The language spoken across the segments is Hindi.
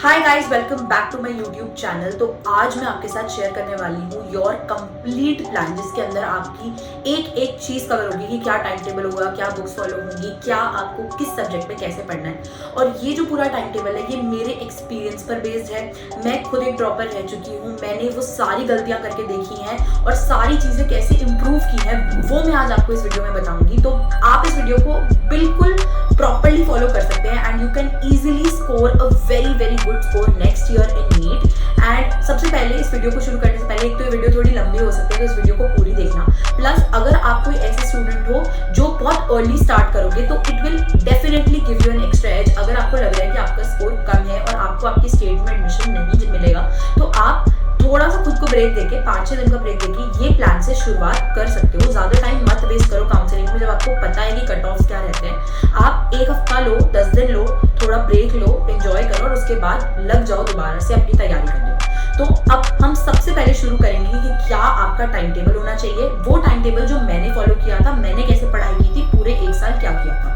Hi guys, welcome back to my YouTube channel. तो आज मैं आपके साथ शेयर करने वाली हूँ योर कंप्लीट प्लान, जिसके अंदर आपकी एक एक चीज़ कवर होगी कि क्या टाइम टेबल होगा, क्या बुक्स फॉलो होंगी, क्या आपको किस सब्जेक्ट में कैसे पढ़ना है। और ये जो पूरा टाइम टेबल है ये मेरे एक्सपीरियंस पर बेस्ड है। मैं खुद एक ड्रॉपर रह चुकी हूँ, मैंने वो सारी गलतियाँ करके देखी हैं और सारी चीज़ें कैसे इम्प्रूव की हैं वो मैं आज आपको इस वीडियो में बताऊँगी। तो आप इस वीडियो को बिल्कुल प्रॉपरली फॉलो कर सकते हैं and you can easily score a very good score next year in NEET. And सबसे पहले इस वीडियो को शुरू करने से पहले, एक तो ये वीडियो थोड़ी लंबी हो सकती है तो इस वीडियो को पूरी देखना। प्लस अगर आप कोई ऐसे स्टूडेंट हो जो बहुत अर्ली स्टार्ट करोगे तो it will definitely give you an extra edge. अगर आपको लग रहा है कि आपका स्कोर कम है और आपको आपकी स्टेट में एडमिशन नहीं मिलेगा तो आप थोड़ा सा खुद को ब्रेक देके 5-6 दिन का ब्रेक देके ये प्लान से शुरुआत कर सकते हो। ज्यादा टाइम मत वेस्ट करो काउंसलिंग में, जब आपको पता है कि कट ऑफ क्या रहते हैं। आप एक हफ्ता लो, 10 दिन लो, थोड़ा ब्रेक लो, एंजॉय करो और उसके बाद लग जाओ दोबारा से अपनी तैयारी करने। तो अब हम सबसे पहले शुरू करेंगे कि क्या आपका टाइम टेबल होना चाहिए। वो टाइम टेबल जो मैंने फॉलो किया था, मैंने कैसे पढ़ाई की थी, पूरे एक साल क्या किया था।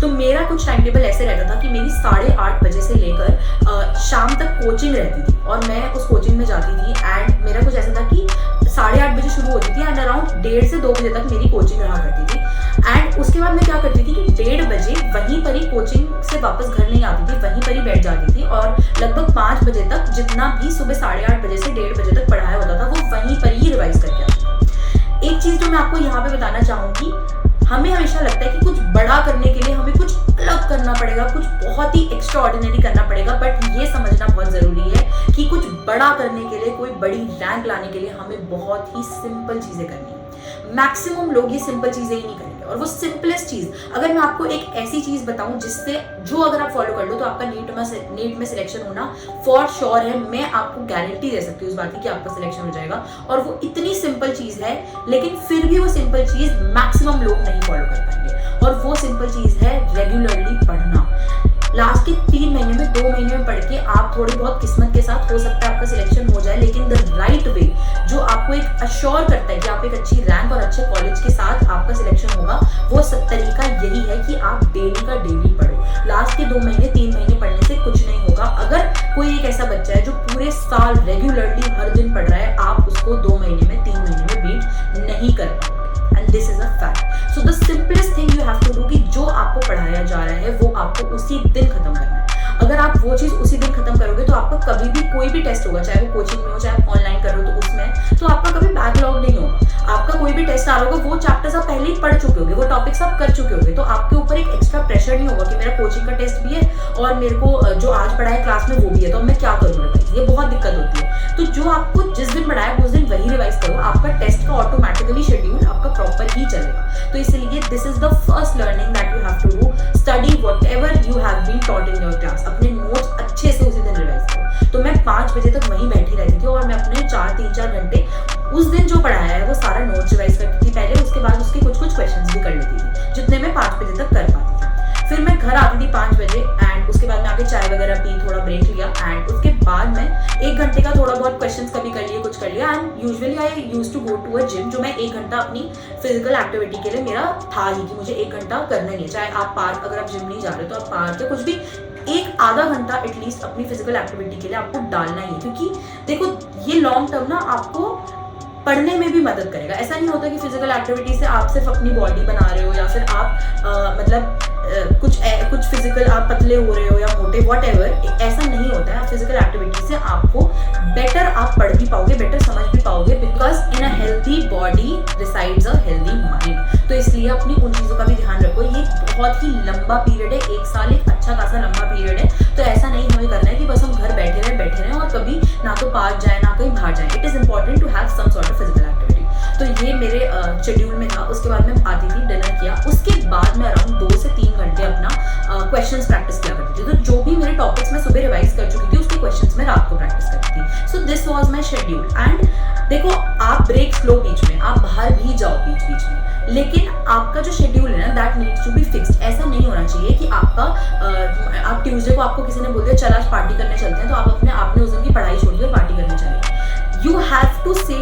तो मेरा कुछ टाइम टेबल ऐसे रहता था कि मेरी 8:30 बजे से लेकर शाम तक कोचिंग रहती थी और मैं उस कोचिंग में जाती थी। एंड मेरा कुछ ऐसा था कि 8:30 बजे शुरू होती थी एंड अराउंड 1:30 से 2 बजे तक मेरी कोचिंग रहा करती थी। एंड उसके बाद मैं क्या करती थी कि 1:30 बजे वहीं पर ही कोचिंग से वापस घर नहीं आती थी, वहीं पर ही बैठ जाती थी और लगभग 5 बजे तक जितना भी सुबह 8:30 बजे से 1:30 बजे तक पढ़ाया होता था वो वहीं पर ही रिवाइज करके आती थी। एक चीज़ जो मैं आपको यहाँ पे बताना चाहूँगी, हमें हमेशा लगता है कि कुछ बड़ा करने के लिए हमें कुछ अलग करना पड़ेगा, कुछ बहुत ही एक्स्ट्रा ऑर्डिनरी करना पड़ेगा। बट ये समझना बहुत ज़रूरी है कि कुछ बड़ा करने के लिए, कोई बड़ी रैंक लाने के लिए हमें बहुत ही सिंपल चीज़ें करनी है। मैक्सिमम लोग ये सिंपल चीज़ें ही नहीं करेंगे। और वो सिंपलेस्ट चीज़, अगर मैं आपको एक ऐसी चीज़ बताऊं जिससे जो अगर आप फॉलो कर लो तो आपका नीट में सिलेक्शन होना फॉर श्योर है, मैं आपको गारंटी दे सकती हूँ उस बात की कि आपका सिलेक्शन हो जाएगा। और वो इतनी सिंपल चीज़ है, लेकिन फिर भी वो सिंपल चीज़ मैक्सिमम लोग नहीं फॉलो कर पाएंगे। और वो सिंपल चीज़ है रेगुलरली पढ़ना। लास्ट के 3 महीने में, 2 महीने में पढ़ के आप थोड़ी बहुत किस्मत के साथ हो सकता है आपका सिलेक्शन हो जाए, लेकिन द राइट वे जो आपको एक अश्योर करता है कि आप एक अच्छी रैंक और अच्छे कॉलेज के साथ आपका सिलेक्शन होगा, वो सब तरीका यही है कि आप डेली का डेली पढ़ो। लास्ट के 2 महीने 3 महीने पढ़ने से कुछ नहीं होगा। अगर कोई एक ऐसा बच्चा है जो पूरे साल रेगुलरली हर दिन पढ़ रहा है, आप उसको 2 महीने में 3 महीने में बीट नहीं कर पाओगे। And this is a fact. So the simplest thing you have to do कि जो आपको पढ़ाया जा रहा है वो आपको उसी दिन खत्म करना है। अगर आप वो चीज़ उसी दिन खत्म करोगे तो आपका कभी भी कोई भी टेस्ट होगा, चाहे वो कोचिंग में हो चाहे आप ऑनलाइन कर रहे हो तो उसमें, तो आपका कभी बैकलॉग नहीं होगा। आपका कोई भी टेस्ट आ रहा होगा, वो चैप्टर्स आप पहले ही पढ़ चुके होगे, वो टॉपिक्स आप कर चुके होगे, तो आपके ऊपर एक एक्स्ट्रा प्रेशर नहीं होगा कि मेरा कोचिंग का टेस्ट भी है और मेरे को जो आज पढ़ा है क्लास में वो भी है, तो अब मैं क्या करूँगा। ये बहुत दिक्कत होती है। तो जो आपको जिस दिन पढ़ाया उस दिन वही रिवाइज करो, आपका टेस्ट का ऑटोमेटिकली शेड्यूल आपका प्रॉपर ही चलेगा। तो इसलिए this is the first learning that you have to do. Study whatever you have been taught in your class. अपने नोट्स अच्छे से उसी दिन रिवाइज करो। तो मैं 5 बजे तक वहीं बैठी रहती थी और मैं अपने 3-4 घंटे उस दिन जो पढ़ाया है वो सारा नोट्स रिवाइज करती थी पहले, उसके बाद उसके कुछ क्वेश्चंस भी कर लेती थी जितने मैं 5 बजे तक कर पाती थी। फिर मैं घर आती थी 5 बजे एंड उसके बाद मैं आके चाय वगैरह पी, थोड़ा ब्रेक लिया एंड उसके बाद मैं 1 घंटे का थोड़ा बहुत क्वेश्चंस कभी कर लिए, कुछ कर लिया। And usually I used to go to a gym, जो मैं 1 घंटा अपनी फिजिकल एक्टिविटी के लिए मेरा था ही कि मुझे 1 घंटा करना ही है। चाहे आप पार्क, अगर आप जिम नहीं जा रहे तो आप पार्क या कुछ भी 1-आधा घंटा एटलीस्ट अपनी फिजिकल एक्टिविटी के लिए आपको डालना ही है। क्योंकि देखो ये लॉन्ग टर्म ना आपको पढ़ने में भी मदद करेगा। ऐसा नहीं होता कि फिजिकल एक्टिविटी से आप सिर्फ अपनी बॉडी बना रहे हो या फिर आप मतलब कुछ फिजिकल आप पतले हो रहे हो या मोटे, व्हाटएवर, ऐसा नहीं होता है। फिजिकल एक्टिविटी से आपको बेटर आप पढ़ भी पाओगे, बेटर समझ भी पाओगे, because in a healthy body resides a healthy mind. तो इसलिए अपनी उन चीज़ों का भी ध्यान रखो। ये बहुत ही लंबा पीरियड है, 1 साल एक अच्छा खासा लंबा पीरियड है। तो ऐसा नहीं हमें करना है कि बस हम घर बैठे रहें और कभी ना तो पार्क जाए ना कहीं बाहर जाए। It is important to have some sort of physical activity. तो ये मेरे शेड्यूल में था। उसके बाद मैं आती थी, डिनर किया, उसके बाद मैं अराउंड 2 से 3 घंटे अपना क्वेश्चंस प्रैक्टिस किया करती थी। तो जो भी मेरे टॉपिक्स मैं सुबह रिवाइज कर चुकी थी उसके क्वेश्चंस मैं रात को प्रैक्टिस करती थी। So this was my schedule. And देखो, आप ब्रेक्स लो बीच में, आप बाहर भी जाओ बीच में, लेकिन आपका जो शेड्यूल है ना that needs to be fixed. ऐसा नहीं होना चाहिए कि आपका आप ट्यूसडे को आपको किसी ने बोल दिया चल आज पार्टी करने चलते हैं, तो आप आपने उस दिन की पढ़ाई छोड़ दी और पार्टी करने चले। यू हैव टू से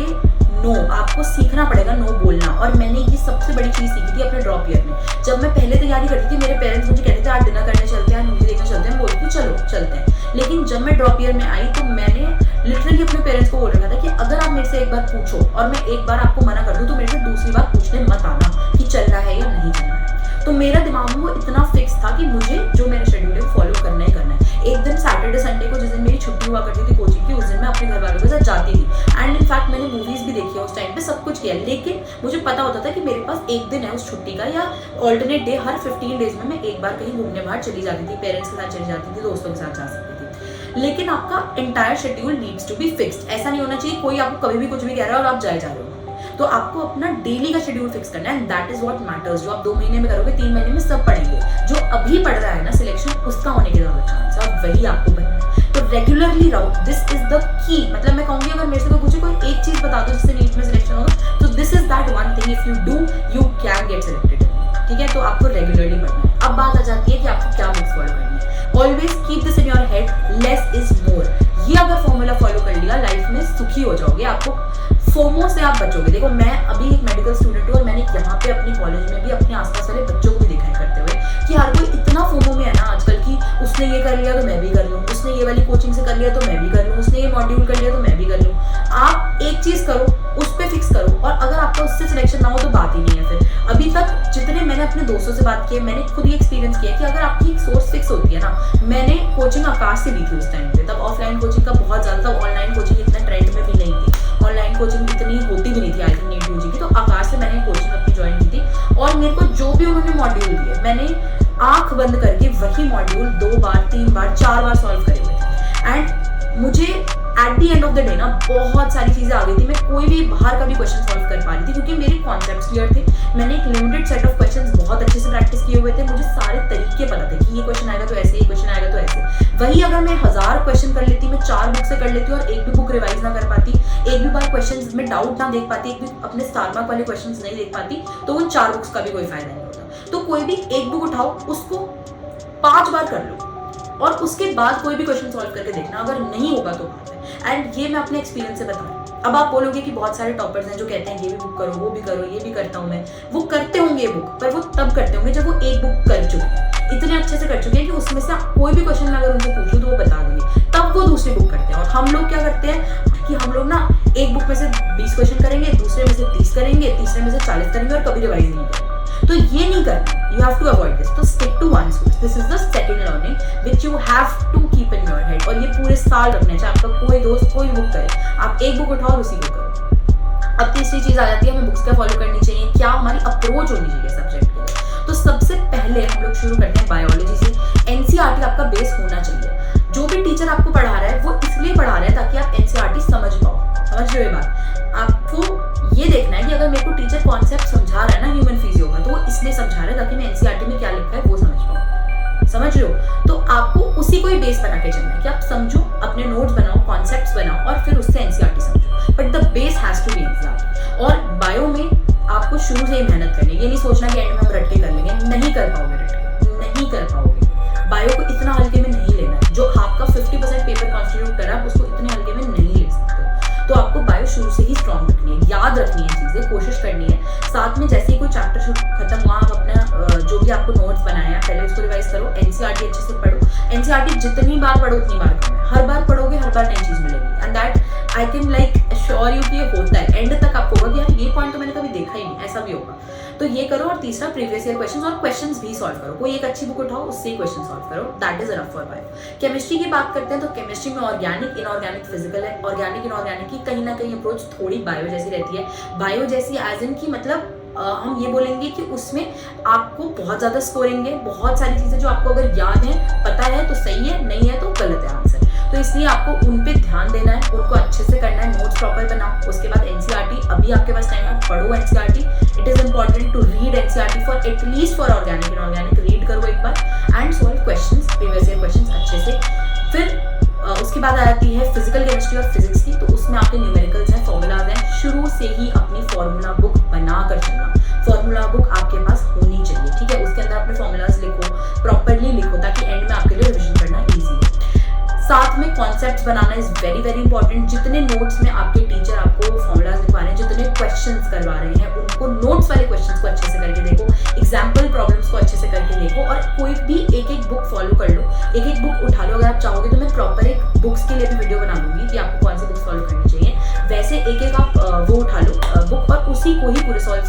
नो। आपको आपको सीखना पड़ेगा नो बोलना। और मैंने ये सबसे बड़ी चीज़ सीखी थी अपने ड्रॉप ईयर में। जब मैं पहले तैयारी करती थी, मेरे पेरेंट्स मुझे कहते थे आज डिनर करने चलते हैं, मूवी देखने चलते हैं, बोलती थी चलो चलते हैं। लेकिन जब मैं ड्रॉप ईयर में आई तो मैंने लिटरली अपने पेरेंट्स को बोल रखा था कि अगर आप मेरे से एक बार पूछो और मैं एक बार आपको मना कर दूं तो मेरे से दूसरी बार पूछने मत आना कि चल रहा है या नहीं चल रहा है। तो मेरा दिमाग में वो इतना फिक्स था कि मुझे जो मेरा शेड्यूल है फॉलो करना ही करना है। एक दिन सैटरडे संडे को जिस दिन मेरी छुट्टी हुआ करती थी कोचिंग की, उस दिन मैं अपने घर वालों के साथ जाती थी। एंड इनफैक्ट मैंने मूवीज भी देखी है उस टाइम पे, सब कुछ किया। लेकिन मुझे पता होता था कि मेरे पास एक दिन है उस छुट्टी का, या ऑल्टरनेट डे हर 15 डेज में मैं एक बार कहीं घूमने बाहर चली जाती थी, पेरेंट्स के साथ चली जाती थी, दोस्तों के साथ जा सकती थी। लेकिन आपका entire schedule needs to be fixed. ऐसा नहीं होना चाहिए कोई आपको कभी भी कुछ भी कह रहा है और आप जाए जा रहे हो। तो आपको अपना डेली का शेड्यूल फिक्स करना है, and that is what matters. जो आप 2 महीने में करोगे 3 महीने में सब पढ़ेंगे। जो अभी पढ़ रहा है ना सिलेक्शन, उसका होने के ज्यादा चांस है, और वही आपको बनना है। तो रेगुलरली रहो, दिस इज द की। मतलब मैं कहूंगी अगर मेरे से कोई पूछे कोई एक चीज बता दो जिससे नीट में सिलेक्शन होगा, तो this is that one thing, if you do you can get selected. ठीक है, तो आपको रेगुलरली पढ़ना है। अब बात आ जाती है कि आपको क्या बुक्स फॉलो करनी है। Always keep this in your head, less is more. ये अगर फॉर्मूला फॉलो कर लिया, लाइफ में सुखी हो जाओगे। आपको फोमो से आप बचोगे। देखो मैं अभी एक मेडिकल स्टूडेंट हूँ और मैंने यहाँ पे अपनी कॉलेज में भी अपने आसपास वाले बच्चों को भी देखा है करते हुए कि हर कोई इतना फोमो में है ना आजकल की उसने ये कर लिया तो मैं भी कर लूँ, उसने ये वाली कोचिंग से कर लिया तो मैं भी कर लूँ, उसने ये मॉड्यूल कर लिया तो मैं भी कर लूँ। आप एक चीज करो, उस पर फिक्स करो, और अगर आपका उससे सिलेक्शन ना हो तो बात ही नहीं है। फिर अभी तक जितने मैंने अपने दोस्तों से बात की है, मैंने खुद ही एक्सपीरियंस किया कि अगर आपकी एक सोर्स फिक्स होती है ना, मैंने कोचिंग आकाश से ली थी उस टाइम पे, तब ऑफलाइन कोचिंग का बहुत ज्यादा था, ऑनलाइन कोचिंग इतना ट्रेंड में भी नहीं थी, ऑनलाइन कोचिंग इतनी होती भी नहीं थी आई थिंक नीट यूजी की। तो आकाश से मैंने कोचिंग अपनी ज्वाइन की थी, और मेरे को जो भी उन्होंने मॉड्यूल दिए मैंने आंख बंद करके वही मॉड्यूल 2 बार 3 बार 4 बार सॉल्व करे हुए थे। एंड मुझे at the end of the day ना बहुत सारी चीजें आ गई थी, मैं कोई भी बाहर का भी क्वेश्चन सॉल्व कर पा रही थी क्योंकि मेरे कॉन्सेप्ट्स क्लियर थे। मैंने एक लिमिटेड सेट ऑफ क्वेश्चंस बहुत अच्छे से प्रैक्टिस किए हुए थे, मुझे सारे तरीके पता थे कि ये क्वेश्चन आएगा तो ऐसे, ये क्वेश्चन आएगा तो ऐसे। वही अगर मैं 1000 क्वेश्चन कर लेती, मैं 4 बुक से कर लेती और एक भी बुक रिवाइज ना कर पाती, एक भी बार क्वेश्चन में डाउट ना देख पाती, एक भी अपने स्टार मार्क वाले क्वेश्चन नहीं देख पाती, तो उन 4 बुक्स का भी कोई फायदा नहीं होता। तो कोई भी एक बुक उठाओ, उसको 5 बार कर लो और उसके बाद कोई भी क्वेश्चन सॉल्व करके देखना, अगर नहीं होगा तो बात है। एंड ये मैं अपने एक्सपीरियंस से बता रही हूँ। अब आप बोलोगे कि बहुत सारे टॉपर्स हैं जो कहते हैं ये भी बुक करो, वो भी करो, ये भी करता हूँ मैं। वो करते होंगे ये बुक, पर वो तब करते होंगे जब वो एक बुक कर चुके हैं, इतने अच्छे से कर चुके हैं कि उसमें से कोई भी क्वेश्चन मैं अगर उनको पूछूं तो वो बता देंगे, तब वो दूसरी बुक करते हैं। और हम लोग क्या करते हैं कि हम लोग ना एक बुक में से 20 क्वेश्चन करेंगे, दूसरे में से 30 करेंगे, तीसरे में से 40 करेंगे और कभी रिवाइज नहीं करेंगे। तो ये नहीं करना, you have to avoid this. तो stick to one source, this is the second learning which you have to keep in your head. और ये पूरे साल रखना है, चाहे आपका कोई दोस्त कोई बुक करे, आप एक बुक उठाओ और उसी को करो। अब तीसरी चीज आ जाती है हमें बुक्स क्या फॉलो करनी चाहिए, क्या हमारी अप्रोच होनी चाहिए सब्जेक्ट के लिए। तो सबसे पहले हम लोग शुरू करते हैं बायोलॉजी से। एनसीईआरटी आपका बेस होना चाहिए। जो भी टीचर आपको पढ़ा रहा है वो इसलिए पढ़ा रहा है ताकि आप एनसीईआरटी समझ पाओ। समझ रहे हो ये बात? आपको ये देखना है कि अगर मेरे को टीचर कॉन्सेप्ट समझा रहा है ना ह्यूमन फिजियो का, तो वो इसलिए समझा रहा है ताकि मैं एनसीईआरटी में क्या लिखा है वो समझ पाऊँ। समझ रहे हो? तो आपको उसी को ही बेस बना के चलना है कि आप समझो, अपने नोट्स बनाओ, कॉन्सेप्ट्स बनाओ और फिर उससे एनसीईआरटी समझो। But the base has to be NCERT. और बायो में आपको शुरू से ही मेहनत करनी है। ये नहीं सोचना कि एंड में हम रट के कर लेंगे, नहीं कर पाओगे, रट के नहीं कर पाओगे। बायो को इतना हल्के में नहीं लेना है। जो आपका 50% पेपर कॉन्स्टिट्यूट कर रहा है उसको इतने हल्के में नहीं ले सकते हो। तो आपको बायो शुरू से ही स्ट्रॉन्ग रखनी है, याद रखनी है चीजें, कोशिश करनी है। साथ में जैसे ही कोई चैप्टर खत्म हुआ, आप अपना जो भी आपको नोट्स बनाया है पहले उसको रिवाइज करो, एनसीईआरटी अच्छे से पढ़ो। एनसीईआरटी जितनी बार पढ़ो उतनी बार कम है। हर बार पढ़ोगे हर बार नई चीज मिलेगी। And that I can like assure you कि ये होता है। एंड तक आपको होगा कि यार ये पॉइंट तो मैंने कभी देखा ही नहीं, ऐसा भी होगा। तो ये करो। और तीसरा प्रीवियस ईयर क्वेश्चंस और क्वेश्चंस भी सॉल्व करो। कोई एक अच्छी बुक उठाओ, उससे क्वेश्चन सॉल्व करो। That is enough for bio. Chemistry की बात करते हैं तो केमिस्ट्री में ऑर्गेनिक, इनऑर्गेनिक, फिजिकल है। ऑर्गेनिक इनऑर्गेनिक की कहीं ना कहीं अप्रोच थोड़ी बायो जैसी रहती है। बायो जैसी एज इन की मतलब हम ये बोलेंगे कि उसमें आपको बहुत ज्यादा स्कोरिंग है, बहुत सारी चीजें जो आपको अगर याद है, पता है तो सही है, नहीं है तो गलत है आंसर। तो इसलिए आपको उन पे ध्यान देना है, उनको अच्छे से करना है, नोट्स प्रॉपर बनाओ। उसके बाद एनसीईआरटी, अभी आपके पास टाइम है, पढ़ो NCERT. It is important to read NCERT for at least for organic inorganic. Read करो एक बार and solve questions, previous year questions अच्छे से। फिर उसके बाद आ जाती है फिजिकल केमिस्ट्री और फिजिक्स की। तो उसमें आपके न्यूमेरिकल्स हैं, फॉर्मूलाज हैं। शुरू से ही अपनी फॉर्मूला बुक बना कर चलना। फॉर्मूला बुक आपके पास होनी चाहिए, ठीक है? उसके अंदर अपने फॉर्मूलाज लिखो, प्रॉपरली लिखो ताकि एंड में आपके लिए रिविजन करना ईजी है। साथ में concepts banana is very very important. जितने नोट्स में आपके टीचर आपको फॉर्मूलाज लिखवा रहे हैं, जितने क्वेश्चंस करवा रहे हैं, उनको नोट्स वाले क्वेश्चंस को अच्छे से करके देखो, एग्जाम्पल प्रॉब्लम्स को अच्छे से करके देखो, और कोई भी एक एक बुक फॉलो कर लो, एक एक बुक उठा लो। अगर आप चाहोगे तो मैं प्रॉपर एक बुक्स के लिए भी वीडियो बना दूंगी कि आपको कौन सी बुक्स फॉलो करनी चाहिए। वैसे एक एक आप वो उठा लो बुक, और उसी को ही पूरे साल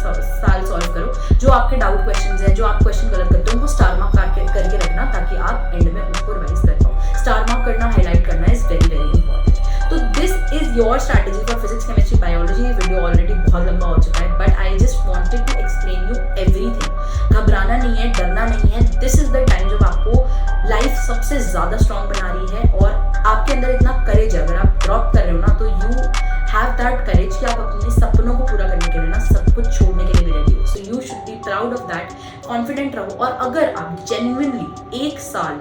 सॉल्व करो। जो आपके डाउट क्वेश्चंस हैं, जो आप क्वेश्चन गलत करते हो, उनको स्टार मार्क करके रखना, ताकि आप एंड में उसको रिवाइज कर पाओ। स्टार मार्क करना, हाईलाइट करना इज वेरी वेरी इंपॉर्टेंट। तो this is your strategy for physics, chemistry, biology. ये वीडियो ऑलरेडी बहुत लंबा हो चुका है, but I just wanted to explain you everything. घबराना नहीं है, डरना नहीं है। दिस इज द टाइम जब आपको लाइफ सबसे ज्यादा स्ट्रांग बना रही है, और आपके अंदर इतना करेज है। अगर आप ड्रॉप कर रहे हो ना, तो यू हैव दैट करेज कि आप अपने सपनों को पूरा करने के लिए ना सब कुछ छोड़ने के लिए भी रेडी हो। So you should be proud of that, confident रहो। और अगर आप जेन्युइनली 1 साल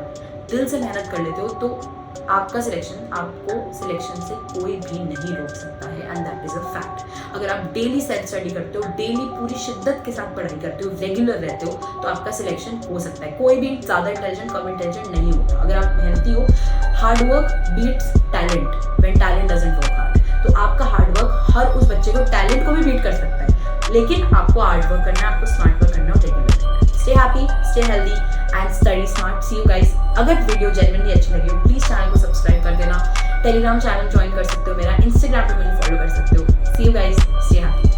दिल से मेहनत कर लेते हो, तो आपका आपको सिलेक्शन से कोई भी नहीं रोक सकता है, and that is a fact. अगर आप डेली सेल्फ स्टडी करते हो, डेली पूरी शिद्दत के साथ पढ़ाई करते हो, रेगुलर रहते हो, तो आपका सिलेक्शन हो सकता है। कोई भी ज़्यादा इंटेलिजेंट कम इंटेलिजेंट नहीं होता। अगर आप मेहनती हो, hard work beats talent when talent doesn't work hard. तो आपका हार्ड वर्क हर उस बच्चे को, टैलेंट को भी बीट कर सकता है, लेकिन आपको हार्ड वर्क करना है, आपको स्मार्ट वर्क करना है, regular. Stay happy, stay healthy and study smart. See you guys. अगर वीडियो जेन्युइनली अच्छी लगी हो, प्लीज चैनल को सब्सक्राइब कर देना। टेलीग्राम चैनल ज्वाइन कर सकते हो मेरा, इंस्टाग्राम पे मुझे फॉलो कर सकते हो। सी यू गाइस, स्टे हैप्पी।